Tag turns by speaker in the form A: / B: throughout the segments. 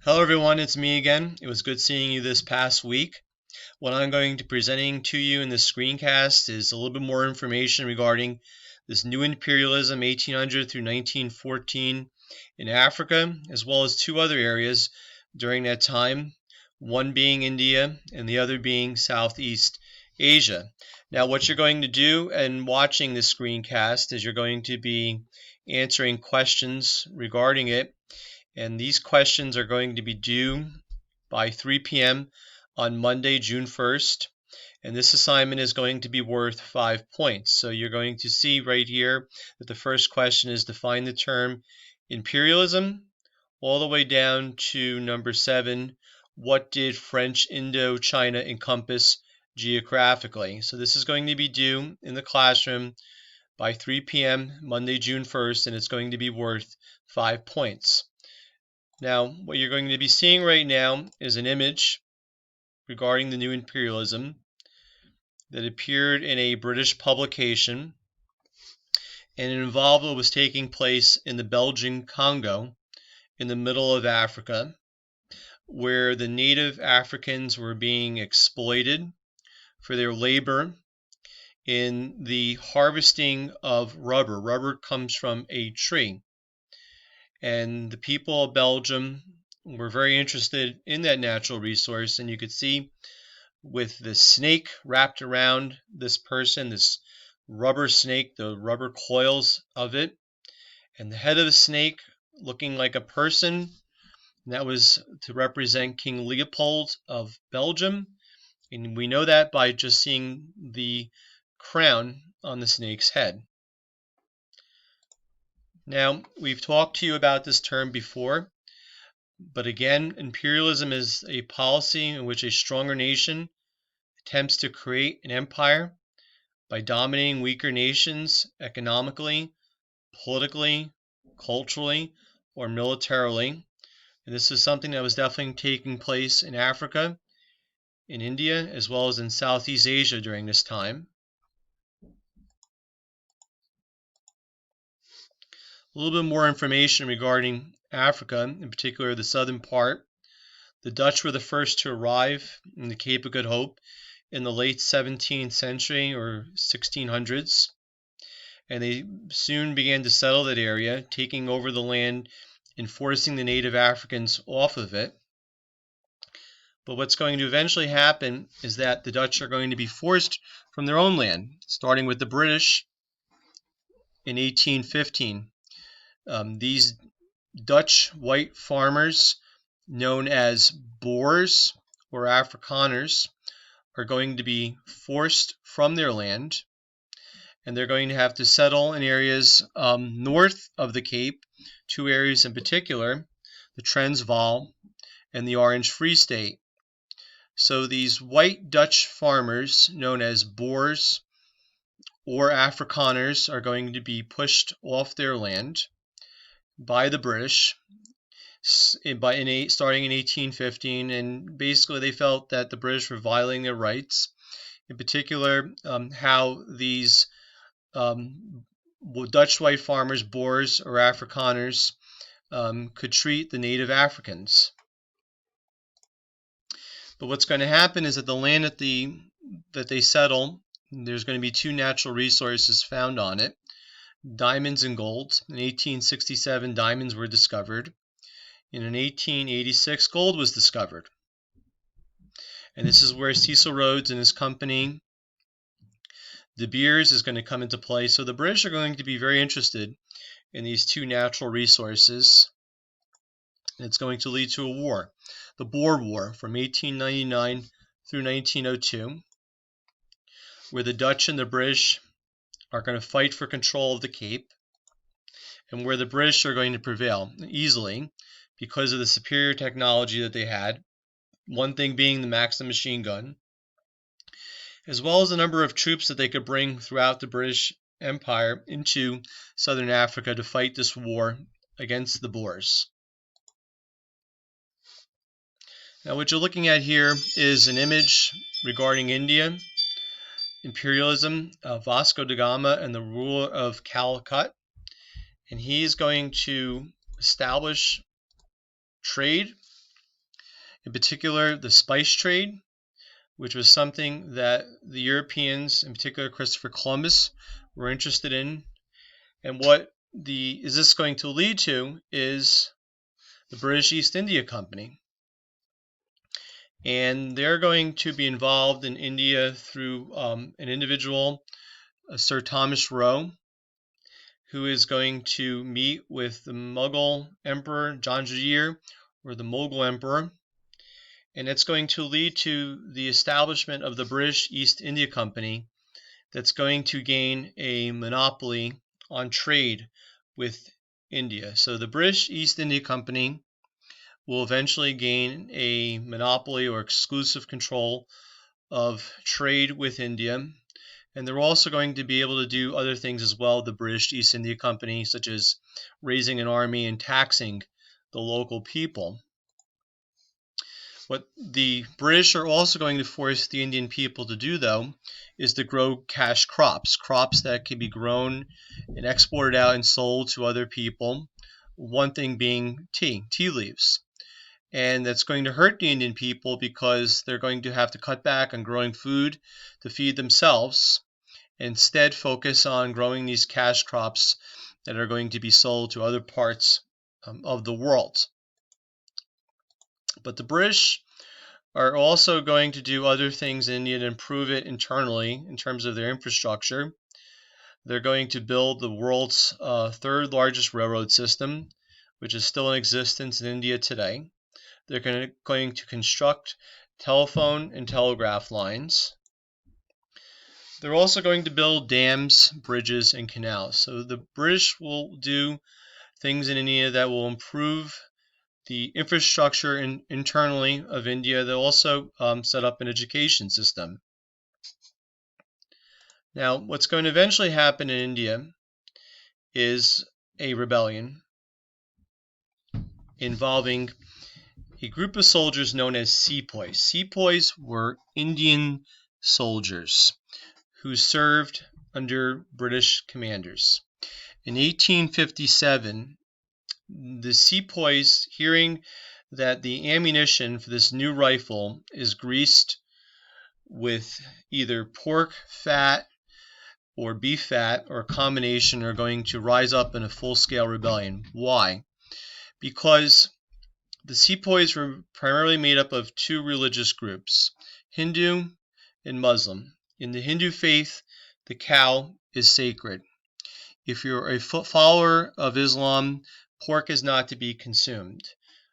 A: Hello everyone, it's me again. It was good seeing you this past week. What I'm going to be presenting to you in this screencast is a little bit more information regarding this new imperialism 1800 through 1914 in Africa, as well as two other areas during that time, one being India and the other being Southeast Asia. Now what you're going to do in watching this screencast is you're going to be answering questions regarding it, and these questions are going to be due by 3 p.m. on Monday, June 1st. And this assignment is going to be worth 5 points. So you're going to see right here that the first question is define the term imperialism, all the way down to number 7, what did French Indochina encompass geographically? So this is going to be due in the classroom by 3 p.m. Monday, June 1st, and it's going to be worth 5 points. Now, what you're going to be seeing right now is an image regarding the new imperialism that appeared in a British publication, and it involved what was taking place in the Belgian Congo in the middle of Africa, where the native Africans were being exploited for their labor in the harvesting of rubber. Rubber comes from a tree. And the people of Belgium were very interested in that natural resource, and you could see with the snake wrapped around this person, this rubber snake, the rubber coils of it, and the head of the snake looking like a person, and that was to represent King Leopold of Belgium, and we know that by just seeing the crown on the snake's head. Now, we've talked to you about this term before, but again, imperialism is a policy in which a stronger nation attempts to create an empire by dominating weaker nations economically, politically, culturally, or militarily. And this is something that was definitely taking place in Africa, in India, as well as in Southeast Asia during this time. A little bit more information regarding Africa, in particular the southern part. The Dutch were the first to arrive in the Cape of Good Hope in the late 17th century or 1600s, and they soon began to settle that area, taking over the land and forcing the native Africans off of it. But what's going to eventually happen is that the Dutch are going to be forced from their own land, starting with the British in 1815. These Dutch white farmers, known as Boers or Afrikaners, are going to be forced from their land, and they're going to have to settle in areas north of the Cape, two areas in particular, the Transvaal and the Orange Free State. So these white Dutch farmers, known as Boers or Afrikaners, are going to be pushed off their land by the British starting in 1815, and basically they felt that the British were violating their rights, in particular how these Dutch white farmers, Boers or Afrikaners, could treat the native Africans. But what's going to happen is that the land that they settle, there's going to be two natural resources found on it, diamonds and gold. In 1867, diamonds were discovered. And in 1886, gold was discovered. And this is where Cecil Rhodes and his company, De Beers, is going to come into play. So the British are going to be very interested in these two natural resources. And it's going to lead to a war, the Boer War from 1899 through 1902, where the Dutch and the British are going to fight for control of the Cape, and where the British are going to prevail easily because of the superior technology that they had, one thing being the Maxim machine gun, as well as the number of troops that they could bring throughout the British Empire into southern Africa to fight this war against the Boers. Now what you're looking at here is an image regarding India, imperialism, Vasco da Gama and the ruler of Calicut, and he's going to establish trade in particular the spice trade, which was something that the Europeans, in particular Christopher Columbus, were interested in. And what is this going to lead to is the British East India Company. And they're going to be involved in India through an individual, Sir Thomas Roe, who is going to meet with the Mughal Emperor Jahangir, or the Mughal Emperor, and it's going to lead to the establishment of the British East India Company that's going to gain a monopoly on trade with India. So the British East India Company will eventually gain a monopoly or exclusive control of trade with India. And they're also going to be able to do other things as well, the British East India Company, such as raising an army and taxing the local people. What the British are also going to force the Indian people to do, though, is to grow cash crops, crops that can be grown and exported out and sold to other people. One thing being tea leaves. And that's going to hurt the Indian people because they're going to have to cut back on growing food to feed themselves, instead focus on growing these cash crops that are going to be sold to other parts of the world. But the British are also going to do other things in India to improve it internally in terms of their infrastructure. They're going to build the world's third largest railroad system, which is still in existence in India today. They're going to construct telephone and telegraph lines. They're also going to build dams, bridges, and canals. So the British will do things in India that will improve the infrastructure internally of India. They'll also set up an education system. Now, what's going to eventually happen in India is a rebellion involving a group of soldiers known as sepoys. Sepoys were Indian soldiers who served under British commanders. In 1857, the sepoys, hearing that the ammunition for this new rifle is greased with either pork fat or beef fat or a combination, are going to rise up in a full-scale rebellion. Why? Because the sepoys were primarily made up of two religious groups, Hindu and Muslim. In the Hindu faith, the cow is sacred. If you're a follower of Islam, pork is not to be consumed.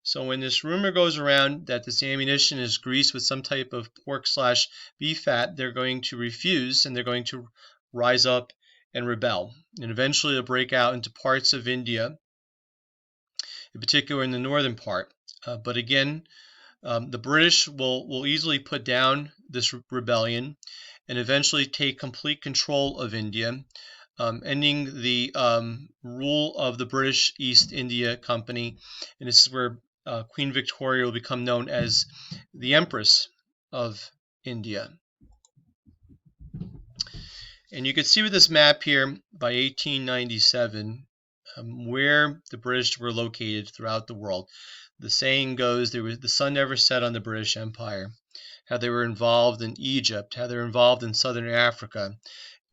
A: So when this rumor goes around that this ammunition is greased with some type of pork/beef fat, they're going to refuse, and they're going to rise up and rebel. And eventually they'll break out into parts of India, in particular in the northern part. But again, the British will easily put down this rebellion and eventually take complete control of India, ending the rule of the British East India Company. And this is where Queen Victoria will become known as the Empress of India. And you can see with this map here, by 1897, where the British were located throughout the world. The saying goes, the sun never set on the British Empire. How they were involved in Egypt, how they were involved in Southern Africa,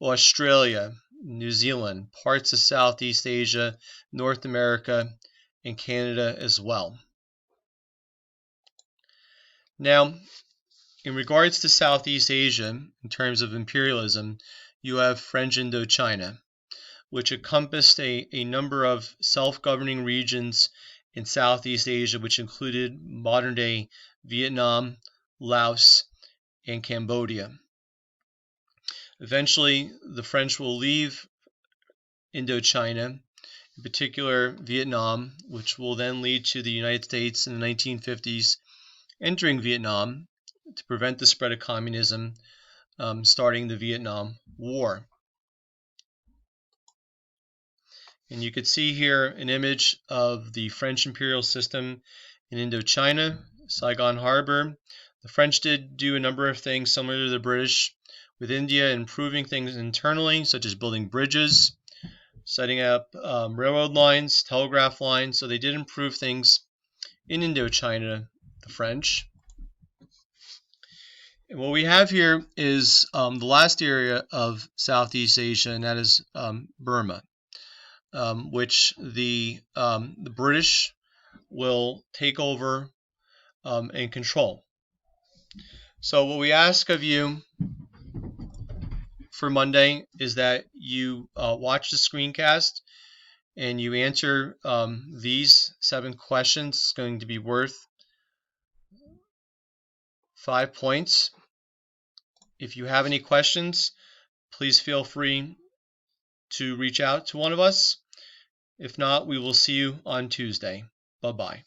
A: Australia, New Zealand, parts of Southeast Asia, North America, and Canada as well. Now, in regards to Southeast Asia, in terms of imperialism, you have French Indochina, which encompassed a number of self-governing regions in Southeast Asia, which included modern-day Vietnam, Laos, and Cambodia. Eventually, the French will leave Indochina, in particular Vietnam, which will then lead to the United States in the 1950s entering Vietnam to prevent the spread of communism, starting the Vietnam War. And you could see here an image of the French imperial system in Indochina, Saigon Harbor. The French did do a number of things similar to the British with India, improving things internally, such as building bridges, setting up railroad lines, telegraph lines. So they did improve things in Indochina the French. And what we have here is the last area of Southeast Asia, and that is Burma, which the British will take over and control. So what we ask of you for Monday is that you watch the screencast and you answer these 7 questions. It's going to be worth 5 points. If you have any questions, please feel free to reach out to one of us. If not, we will see you on Tuesday. Bye-bye.